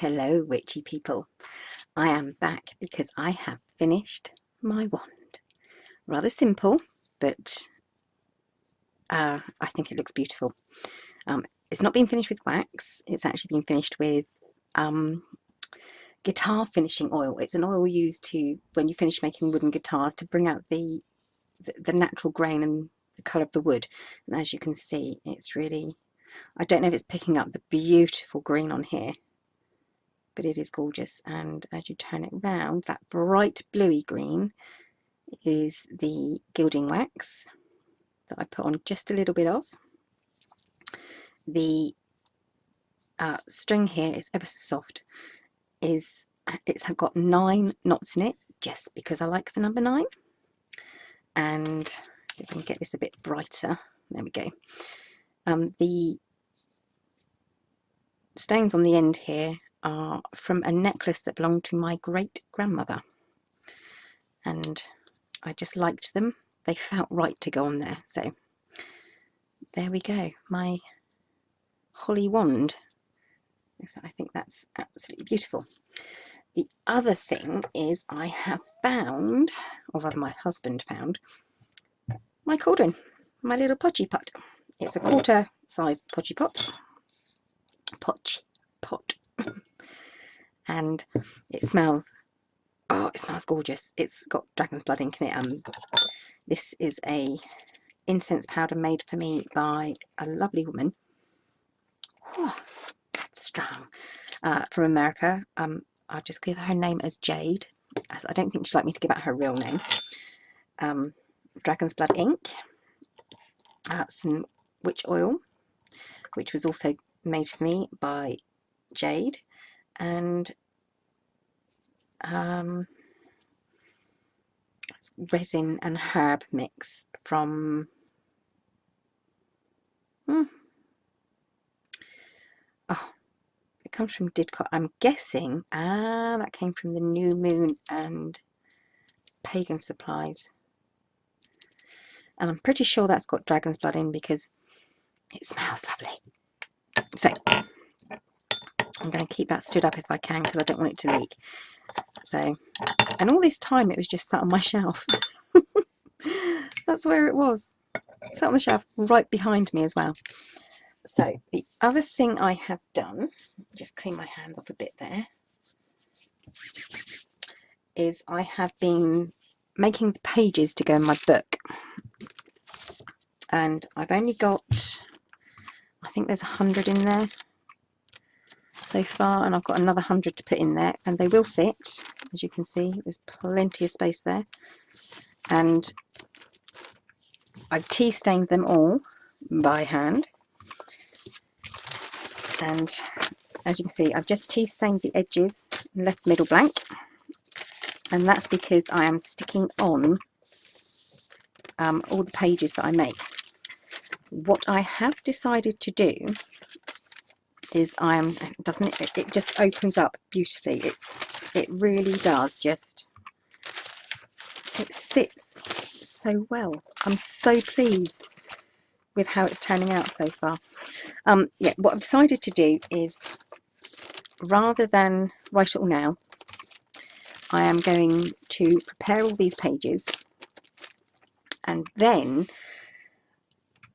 Hello witchy people, I am back because I have finished my wand. Rather simple, but I think it looks beautiful. It's not been finished with wax, it's actually been finished with guitar finishing oil. It's an oil used to, when you finish making wooden guitars, to bring out the natural grain and the colour of the wood. And as you can see, it's really, I don't know if it's picking up the beautiful green on here, but it is gorgeous. And as you turn it round, that bright bluey green is the gilding wax that I put on just a little bit of. The string here is ever so soft. It's got 9 knots in it, just because I like the number 9. And see if I can get this a bit brighter. There we go. The stones on the end here are from a necklace that belonged to my great grandmother, and I just liked them. They felt right to go on there. So there we go, my holly wand. So I think that's absolutely beautiful. The other thing is I have found, or rather my husband found, my cauldron, my little podgy pot. It's a quarter size podgy pot. And it smells, oh, it smells gorgeous. It's got dragon's blood ink in it. This is a incense powder made for me by a lovely woman. Oh, that's strong. From America. I'll just give her name as Jade, as I don't think she'd like me to give out her real name. Dragon's blood ink, some witch oil, which was also made for me by Jade, and resin and herb mix from it comes from Didcot. I'm guessing that came from the New Moon and Pagan Supplies, and I'm pretty sure that's got dragon's blood in because it smells lovely. So I'm going to keep that stood up if I can, because I don't want it to leak. So, and all this time it was just sat on my shelf. That's where it was, sat on the shelf right behind me as well. So the other thing I have done, just clean my hands off a bit there, is I have been making the pages to go in my book, and I've only got, I think there's 100 in there so far, and I've got another 100 to put in there, and they will fit. As you can see, there's plenty of space there, and I've tea stained them all by hand. And as you can see, I've just tea stained the edges and left middle blank, and that's because I am sticking on all the pages that I make. What I have decided to do is it just opens up beautifully. It really does. Just, it sits so well. I'm so pleased with how it's turning out so far. Yeah, what I've decided to do is, rather than write it all now, I am going to prepare all these pages, and then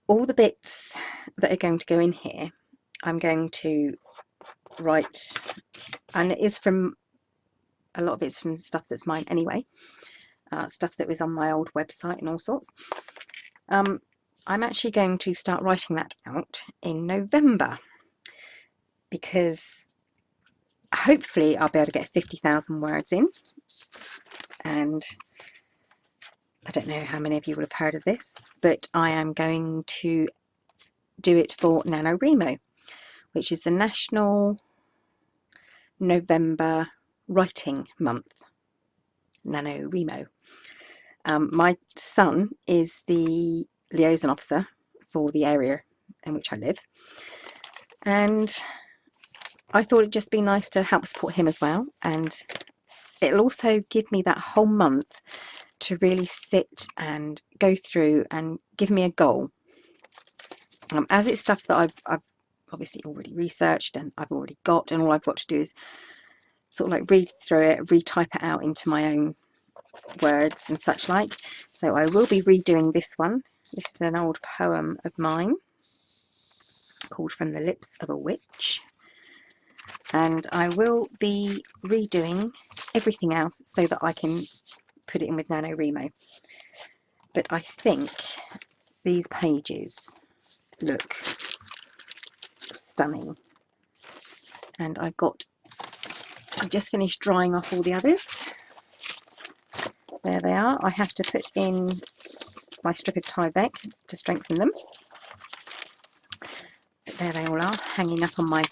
all the bits that are going to go in here, I'm going to write, and it is from, a lot of it's from stuff that's mine anyway, stuff that was on my old website and all sorts. I'm actually going to start writing that out in November, because hopefully I'll be able to get 50,000 words in. And I don't know how many of you will have heard of this, but I am going to do it for NaNoWriMo, which is the National November Writing Month. NaNoWriMo. My son is the liaison officer for the area in which I live, and I thought it'd just be nice to help support him as well, and it'll also give me that whole month to really sit and go through and give me a goal. As it's stuff that I've obviously already researched and I've already got, and all I've got to do is sort of like read through it, retype it out into my own words and such like. So I will be redoing this one. This is an old poem of mine called From the Lips of a Witch, and I will be redoing everything else so that I can put it in with NaNoWriMo. But I think these pages look stunning, and I've just finished drying off all the others. There they are. I have to put in my strip of Tyvek to strengthen them. But there they all are, hanging up on my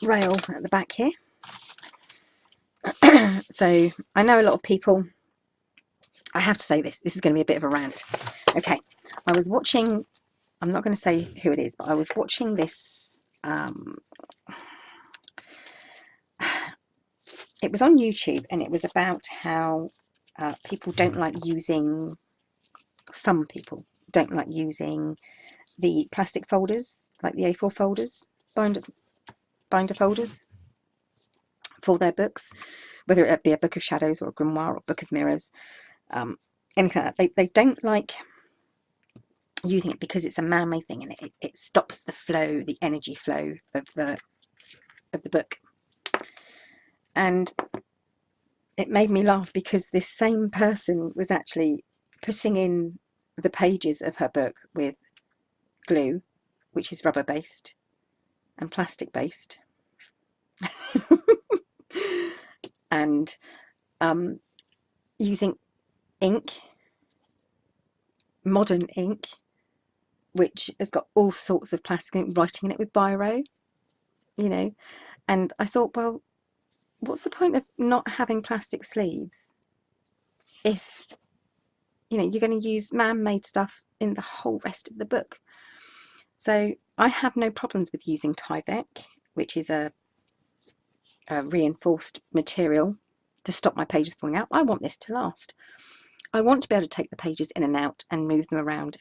rail at the back here. So I know a lot of people, I have to say this is going to be a bit of a rant. Okay, I was watching, I'm not going to say who it is, but I was watching this, it was on YouTube, and it was about how people don't like using, some people don't like using the plastic folders, like the A4 folders, binder folders for their books, whether it be a book of shadows or a grimoire or a book of mirrors, anything like that. They don't like using it because it's a man-made thing, and it stops the flow, the energy flow of the book. And it made me laugh because this same person was actually putting in the pages of her book with glue, which is rubber based and plastic based, and using ink, modern ink, which has got all sorts of plastic ink, writing in it with biro, you know. And I thought, well, what's the point of not having plastic sleeves if, you know, you're going to use man-made stuff in the whole rest of the book? So I have no problems with using Tyvek, which is a reinforced material to stop my pages falling out. I want this to last. I want to be able to take the pages in and out and move them around,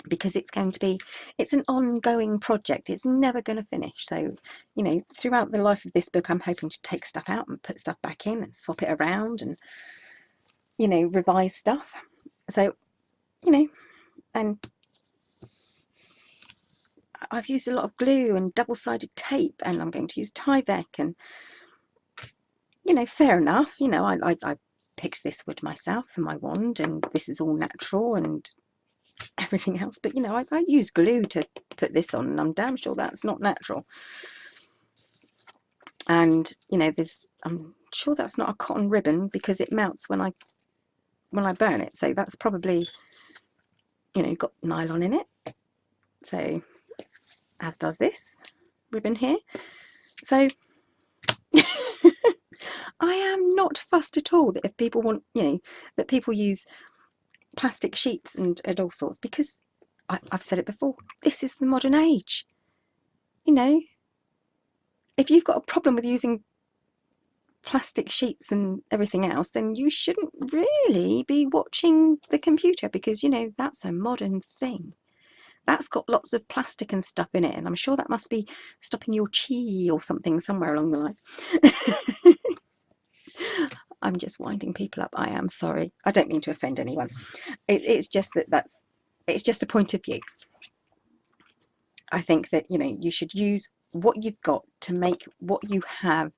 because it's going to be, it's an ongoing project. It's never going to finish. So, you know, throughout the life of this book, I'm hoping to take stuff out and put stuff back in and swap it around and, you know, revise stuff. So, you know, and I've used a lot of glue and double-sided tape, and I'm going to use Tyvek, and, you know, fair enough. You know, I picked this wood myself for my wand, and this is all natural and everything else, but, you know, I use glue to put this on, and I'm damn sure that's not natural. And, you know, I'm sure that's not a cotton ribbon, because it melts when I burn it. So that's probably, you know, got nylon in it. So, as does this ribbon here. So I am not fussed at all that if people want, you know, that people use plastic sheets and all sorts, because I've said it before, this is the modern age. You know, if you've got a problem with using plastic sheets and everything else, then you shouldn't really be watching the computer, because, you know, that's a modern thing. That's got lots of plastic and stuff in it, and I'm sure that must be stopping your chi or something somewhere along the line. I'm just winding people up. I am sorry. I don't mean to offend anyone. It's just it's just a point of view. I think that, you know, you should use what you've got to make what you have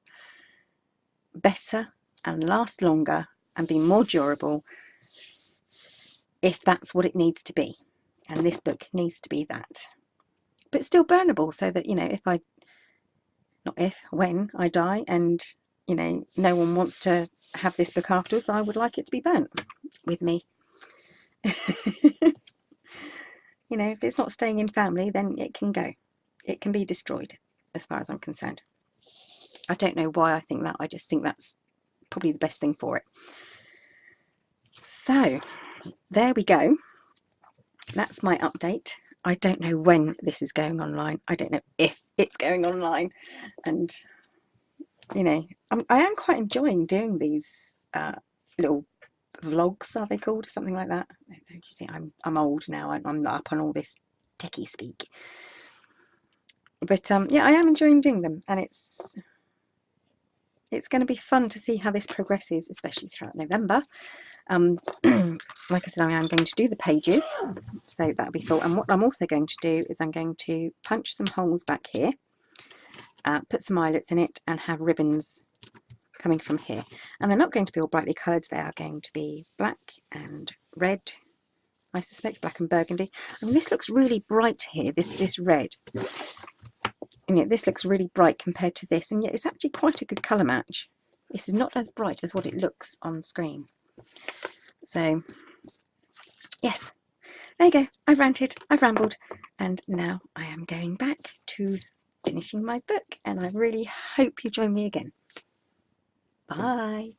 better and last longer and be more durable, if that's what it needs to be. And this book needs to be that, but still burnable, so that, you know, when I die and, you know, no one wants to have this book afterwards, I would like it to be burnt with me. You know, if it's not staying in family, then it can go. It can be destroyed, as far as I'm concerned. I don't know why I think that. I just think that's probably the best thing for it. So there we go. That's my update. I don't know when this is going online. I don't know if it's going online. And, you know, I am quite enjoying doing these little vlogs, are they called? Something like that. You see, I'm old now. I'm not up on all this techie speak. But yeah, I am enjoying doing them, and it's going to be fun to see how this progresses, especially throughout November. Like I said, I am going to do the pages, so that'll be cool. And what I'm also going to do is I'm going to punch some holes back here, put some eyelets in it, and have ribbons coming from here. And they're not going to be all brightly coloured, they are going to be black and red, I suspect, black and burgundy. I mean, this looks really bright here, this red. And yet this looks really bright compared to this, and yet it's actually quite a good colour match. This is not as bright as what it looks on screen. So, yes, there you go. I've ranted, I've rambled, and now I am going back to finishing my book, and I really hope you join me again. Bye.